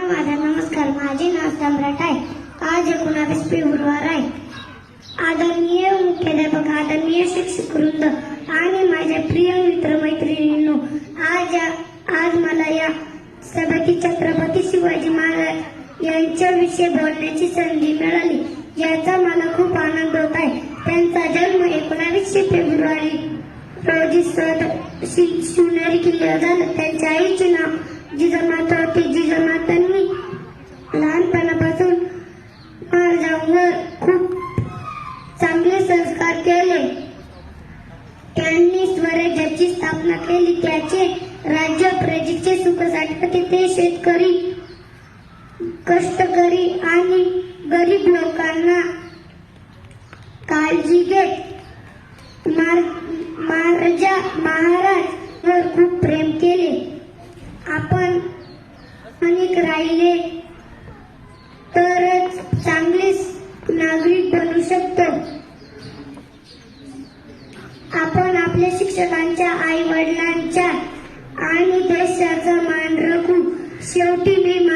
माझा नमस्कार. माझे नाव सम्राट आहे. आज 19 फेब्रुवारी आहे. आदरणीय मुख्याध्यापक, आदरणीय शिक्षक वृंद आणि माझ्या प्रिय मित्रमैत्रिणींनो, आज मला या सभेत छत्रपती शिवाजी महाराज यांच्याविषयी बोलण्याची संधी मिळाली, याचा मला खूप आनंद होत आहे. त्यांचा जन्म 19 फेब्रुवारी रोजी शिवनेरी किल्ल्यावर झाला. त्यांच्या आईचे नाव जिजामाता होते. जिजामातांनी लहानपणापासून महाराजांवर खूप चांगले संस्कार केले. त्यांनी स्वराज्याची स्थापना केली. त्याचे राज्य प्रजेचे सुखासाठी ते शेतकरी, कष्टकरी आणि गरीब लोकांना काळजी घेत महाराज वर खूप प्रेम केले. आपण अनेक राहिले तरच चांगले नागरिक बनू शकतो. आपण आपल्या शिक्षकांच्या, आई वडिलांच्या आणि देशाचा मान राखू. शेवटी मी